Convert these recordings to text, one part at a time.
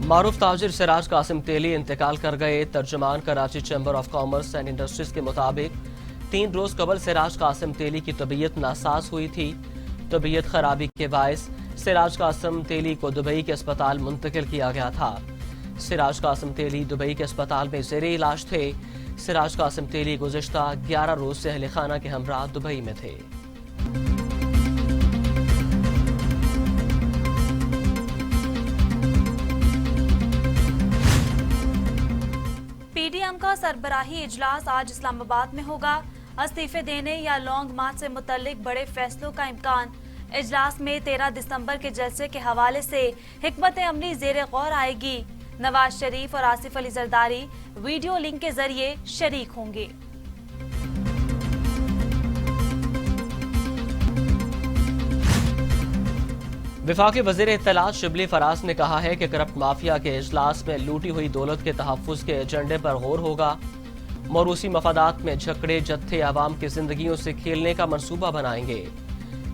मारूफ ताजिर सिराज कासिम तेली इंतकाल कर गए। तर्जुमान Karachi chamber of commerce and industries के मुताबिक 3 रोज कबल सिराज कासिम तेली की तबीयत नासाज हुई थी। तबीयत खराबी के बायस सिराज कासिम तेली को दुबई के अस्पताल मुंतकिल किया गया था। सिराज कासिम तेली दुबई के अस्पताल में ज़ेरे इलाज थे। सिराज कासिम तेली गुज़िश्ता 11 रोज से अहले खाना के हमरा दुबई में थे। पीडीएम का सरबराही इजलास आज इस्लामाबाद में होगा। इस्तीफे देने या लॉन्ग मार्च से मुतल्लिक बड़े फैसलों का इम्कान। इजलास में 13 दिसंबर के जलसे के हवाले से हिकमत अमली ज़ेरे गौर आएगी। नवाज शरीफ और आसिफ अली जरदारी वीडियो लिंक के जरिए शरीक होंगे। वफाकी वज़ीर इत्तलात शिबली फराज ने कहा है कि करप्ट माफिया के इजलास में लूटी हुई दौलत के तहफ़्फ़ुज़ के एजेंडे पर गौर होगा। मौरूसी मफादात में झगड़े जत्थे आवाम की जिंदगियों से खेलने का मंसूबा बनाएंगे।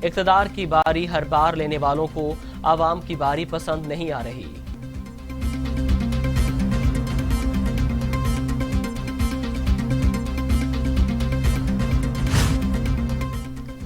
इक़्तिदार की बारी हर बार लेने वालों को आवाम की बारी पसंद नहीं आ रही।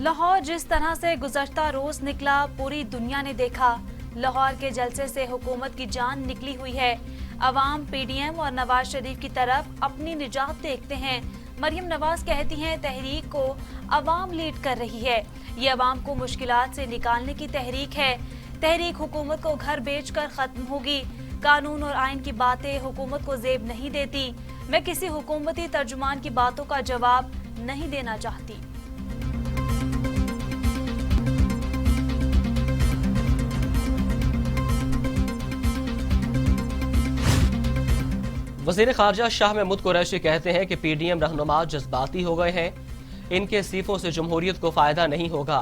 लाहौर जिस तरह से गुज़श्ता रोज निकला पूरी दुनिया ने देखा। लाहौर के जलसे से हुकूमत की जान निकली हुई है। अवाम पीडीएम और नवाज शरीफ की तरफ अपनी निजात देखते हैं। मरियम नवाज कहती हैं तहरीक को अवाम लीड कर रही है। ये अवाम को मुश्किलात से निकालने की तहरीक है। तहरीक हुकूमत को घर बेचकर खत्म होगी। कानून और आइन की बातें हुकूमत को जेब नहीं देती। मैं किसी हुकूमती तर्जुमान की बातों का जवाब नहीं देना चाहती। वज़ीर ख़ारजा शाह महमूद कुरैशी कहते हैं कि पीडीएम रहनुमा जज्बाती हो गए हैं। इनके इस्तीफों से जमहूरियत को फ़ायदा नहीं होगा।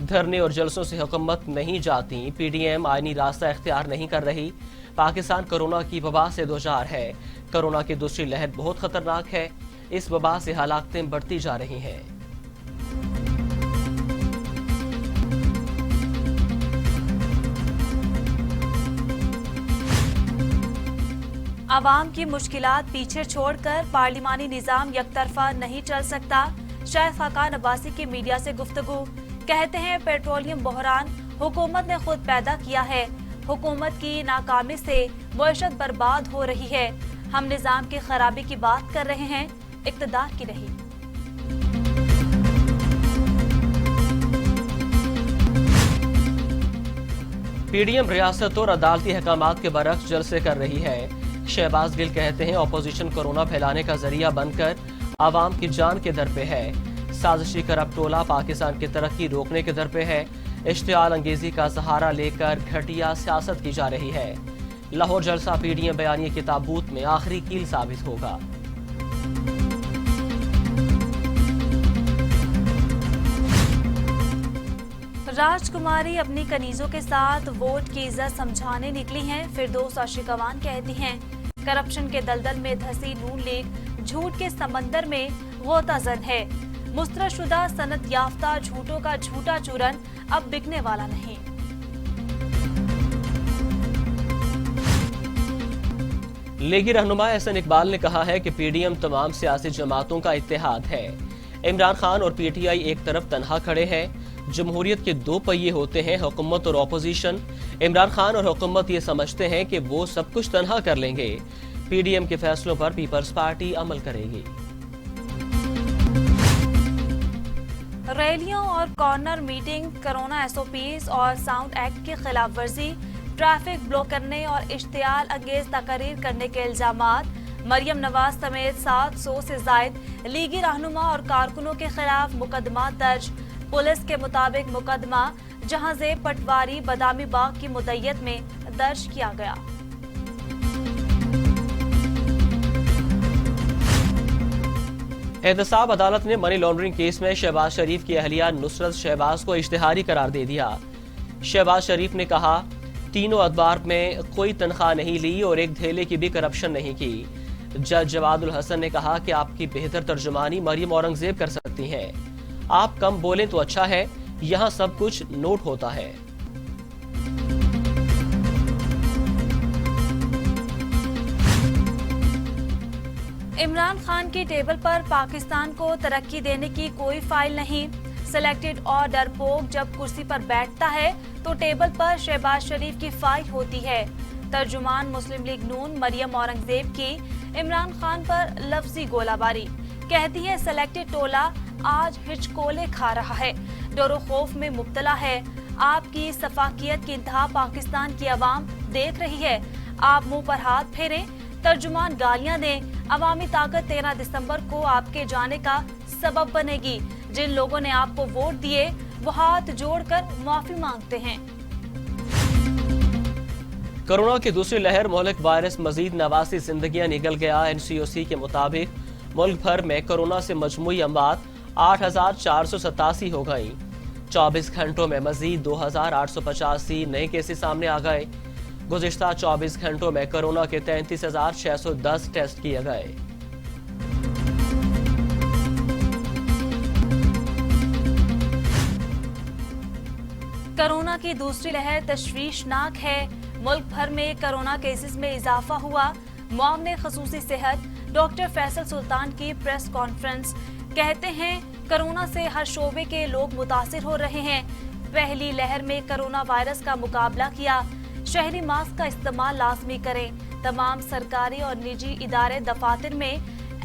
धरने और जलसों से हुकूमत नहीं जाती। पीडीएम आईनी रास्ता इख्तियार नहीं कर रही। पाकिस्तान कोरोना की वबा से दोचार है। कोरोना की दूसरी लहर बहुत ख़तरनाक है। इस वबा से हलाकतें बढ़ती जा रही हैं। आवाम की मुश्किलात पीछे छोड़कर पार्लिमानी निजाम यकतरफा नहीं चल सकता। शायद खाकान अब्बासी की मीडिया से गुफ्तगू कहते हैं पेट्रोलियम बहरान हुकूमत ने खुद पैदा किया है। हुकूमत की नाकामी से मईशत बर्बाद हो रही है। हम निजाम की खराबी की बात कर रहे हैं, इक़्तिदार की नहीं। पीडीएम रियासत और अदालती अहकामात के बरक्स जलसे कर रही है। शहबाज गिल कहते हैं अपोजिशन कोरोना फैलाने का जरिया बनकर आवाम की जान के दर पे है। साजिशी करप्ट टोला पाकिस्तान की तरक्की रोकने के दर पे है। इश्तियाल अंगेजी का सहारा लेकर घटिया सियासत की जा रही है। लाहौर जलसा पीडीएम बयानिए की ताबूत में आखिरी कील साबित होगा। राजकुमारी अपनी कनीजों के साथ वोट की इज्जत समझाने निकली हैं। फिरदौस आशिकवान कहती हैं करप्शन के दलदल में धंसी नून लीग झूठ के समंदर में गोताजन है। मुस्तरदशुदा सनद याफ्ता झूठों का झूठा चूरन अब बिकने वाला नहीं। लीगी रहनुमा एहसन इकबाल ने कहा है कि पीडीएम तमाम सियासी जमातों का इत्तेहाद है। इमरान खान और पीटीआई एक तरफ तनहा खड़े हैं। जमहूरियत के 2 पहिए होते हैं, हुकूमत और अपोजिशन। इमरान खान और हुकूमत ये समझते हैं कि वो सब कुछ तनहा कर लेंगे। पीडीएम के फैसलों पर पीपल्स पार्टी अमल करेगी। रैलियों और कॉर्नर मीटिंग, कोरोना एसओपीज और साउंड एक्ट की खिलाफ वर्जी, ट्रैफिक ब्लॉक करने और इश्तियाल अंगेज तकरीर करने के इल्जामात। मरियम नवाज समेत 700 से जायद लीगी रहनुमा और कारकुनों के खिलाफ मुकदमा दर्ज। पुलिस के मुताबिक मुकदमा जहांजेब पटवारी बदामी बाग की मुद्दत में दर्ज किया गया। एहतसाब अदालत ने मनी लॉन्ड्रिंग केस में शहबाज शरीफ की अहलिया नुसरत शहबाज को इश्तिहारी करार दे दिया। शहबाज शरीफ ने कहा तीनों अखबार में कोई तनख्वाह नहीं ली और एक धेले की भी करप्शन नहीं की। जज जवादुल हसन ने कहा कि आपकी बेहतर तर्जुमानी मरियम औरंगजेब कर सकती हैं। आप कम बोलें तो अच्छा है, यहाँ सब कुछ नोट होता है। इमरान खान की टेबल पर पाकिस्तान को तरक्की देने की कोई फाइल नहीं। सिलेक्टेड और डरपोक जब कुर्सी पर बैठता है तो टेबल पर शहबाज शरीफ की फाइल होती है। तर्जुमान मुस्लिम लीग नून मरियम औरंगजेब की इमरान खान पर लफ्जी गोलाबारी। कहती है सिलेक्टेड टोला आज हिचकोले खा रहा है, डरो खौफ में मुब्तला है। आपकी सफाकियत की इंतहा पाकिस्तान की आवाम देख रही है। आप मुंह पर हाथ फेरें। तर्जुमान गालियां दें। अवामी ताकत 13 दिसंबर को आपके जाने का सबब बनेगी। जिन लोगों ने आपको वोट दिए वो हाथ जोड़कर माफी मांगते हैं। कोरोना की दूसरी लहर मुल्क वायरस मजीद 89 जिंदगियां निकल गया। NCOC के मुताबिक मुल्क भर में कोरोना से मजमूई अमवात 8,487 हो गई। 24 घंटों में मजीद 2,885 नए केसेस सामने आ गए। गुज़िश्ता 24 घंटों में कोरोना के 33,610 टेस्ट किए गए। कोरोना की दूसरी लहर तशवीशनाक है। मुल्क भर में कोरोना केसेस में इजाफा हुआ। मुआवने खसूसी सेहत डॉक्टर फैसल सुल्तान की प्रेस कॉन्फ्रेंस। कहते हैं कोरोना से हर शोबे के लोग मुतासिर हो रहे हैं। पहली लहर में कोरोना वायरस का मुकाबला किया। शहरी मास्क का इस्तेमाल लाजमी करें। तमाम सरकारी और निजी इदारे दफातर में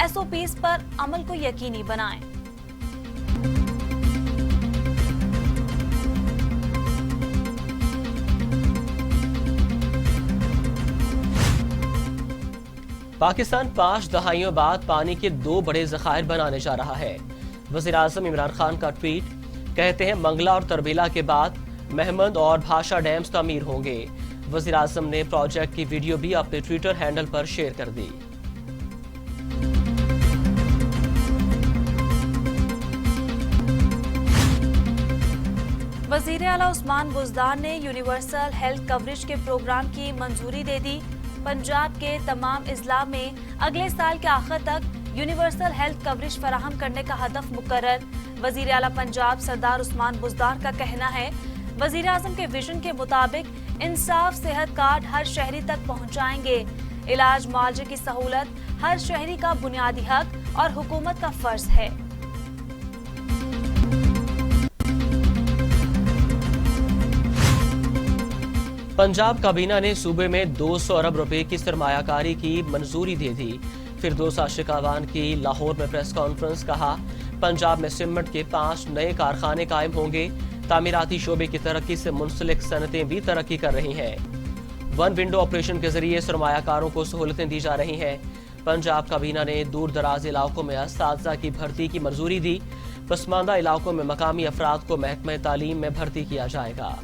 SOPs पर अमल को यकीनी बनाएं। पाकिस्तान 5 दहाइयों बाद पानी के 2 बड़े ज़खायर बनाने जा रहा है। वज़ीर आज़म इमरान खान का ट्वीट। कहते हैं मंगला और तरबेला के बाद महमद और भाषा डैम्स तामीर होंगे। वज़ीर आज़म ने प्रोजेक्ट की वीडियो भी अपने ट्विटर हैंडल पर शेयर कर दी। वज़ीर आला उस्मान बुज़दार ने यूनिवर्सल हेल्थ कवरेज के प्रोग्राम की मंजूरी दे दी। पंजाब के तमाम इजला में अगले साल के आखिर तक यूनिवर्सल हेल्थ कवरेज फराहम करने का हदफ मुकर्रर। वज़ीर आला पंजाब सरदार उस्मान बुज़दार का कहना है वज़ीर आज़म के विजन के मुताबिक इंसाफ सेहत कार्ड हर शहरी तक पहुंचाएंगे। इलाज मुआवजे की सहूलत हर शहरी का बुनियादी हक और हुकूमत का फर्ज है। पंजाब काबीना ने सूबे में 200 अरब रुपए की सरमायाकारी की मंजूरी दे दी। फिरदौस आशिक अवान की लाहौर में प्रेस कॉन्फ्रेंस। कहा पंजाब में सीमेंट के 5 नए कारखाने कायम होंगे। तामीराती शोबे की तरक्की से मुंसलिक सनतें भी तरक्की कर रही हैं। वन विंडो ऑपरेशन के जरिए सरमायाकारों को सहूलतें दी जा रही हैं। पंजाब काबीना ने दूर दराज इलाकों में असातिज़ा की भर्ती की मंजूरी दी। पसमानदा इलाकों में मकामी अफराद को महकमा तालीम में भर्ती किया जाएगा।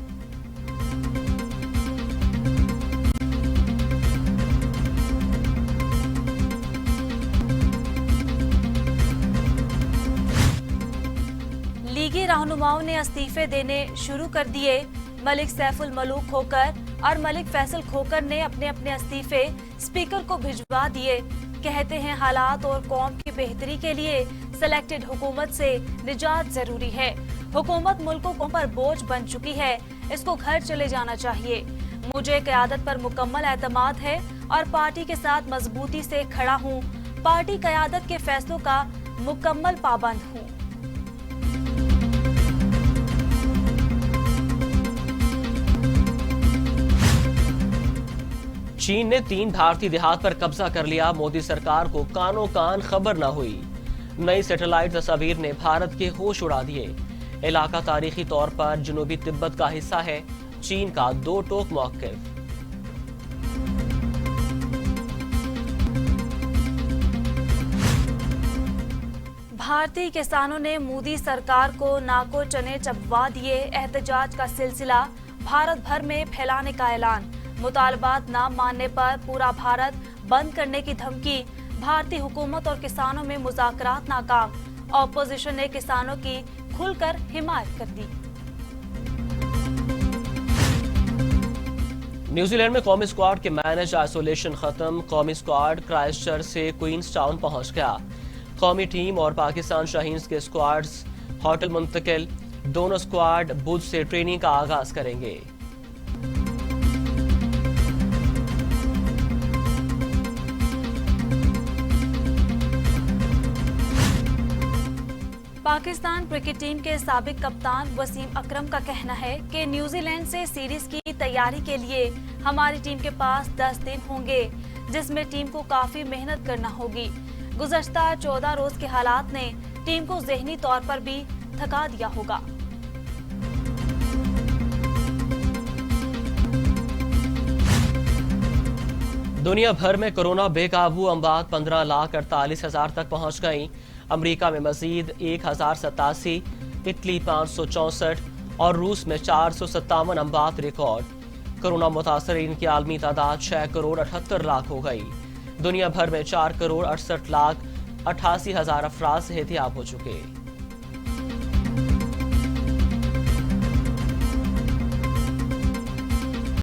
लीगी रहनुमाओं ने इस्तीफे देने शुरू कर दिए। मलिक सैफुल मलूक खोकर और मलिक फैसल खोकर ने अपने अपने इस्तीफे स्पीकर को भिजवा दिए। कहते हैं हालात और कौम की बेहतरी के लिए सिलेक्टेड हुकूमत से निजात जरूरी है। हुकूमत मुल्कों पर बोझ बन चुकी है, इसको घर चले जाना चाहिए। मुझे क़यादत पर मुकम्मल एतमाद है और पार्टी के साथ मजबूती से खड़ा हूँ। पार्टी क़यादत के फैसलों का मुकम्मल पाबंद हूँ। चीन ने 3 भारतीय देहात पर कब्जा कर लिया। मोदी सरकार को कानो कान खबर न हुई। नई सैटेलाइट तस्वीर ने भारत के होश उड़ा दिए। इलाका तारीखी तौर पर जनूबी तिब्बत का हिस्सा है। चीन का 2 टोक मौक़िफ़। भारतीय किसानों ने मोदी सरकार को नाको चने चबवा दिए। एहतजाज का सिलसिला भारत भर में फैलाने का ऐलान। मुतालबात न मानने पर पूरा भारत बंद करने की धमकी। भारतीय हुकूमत और किसानों में मुज़ाकरात नाकाम। ऑपोजिशन ने किसानों की खुलकर हिमायत कर दी। न्यूजीलैंड में कौमी स्क्वाड के मैनेज आइसोलेशन खत्म। कौमी स्क्वाड क्राइस्टचर्च से क्वींस टाउन पहुंच गया। कौमी टीम और पाकिस्तान शाहीन्स के स्क्वाड्स होटल मुंतकिल। दोनों स्क्वाड बुध से ट्रेनिंग का आगाज करेंगे। पाकिस्तान क्रिकेट टीम के साबिक कप्तान वसीम अकरम का कहना है कि न्यूजीलैंड से सीरीज की तैयारी के लिए हमारी टीम के पास 10 दिन होंगे, जिसमें टीम को काफी मेहनत करना होगी। गुज़श्ता 14 रोज के हालात ने टीम को ज़हनी तौर पर भी थका दिया होगा। दुनिया भर में कोरोना बेकाबू, अमवात 15,48,000 तक पहुंच गई। अमेरिका में मजीद 1,087, इटली 564 और रूस में 457 अमवात रिकॉर्ड। कोरोना मुतासरीन की आलमी तादाद 6 करोड़ 78 लाख हो गई। दुनिया भर में 4 करोड़ 68 लाख 88 हजार अफराद सेहतियाब हो चुके।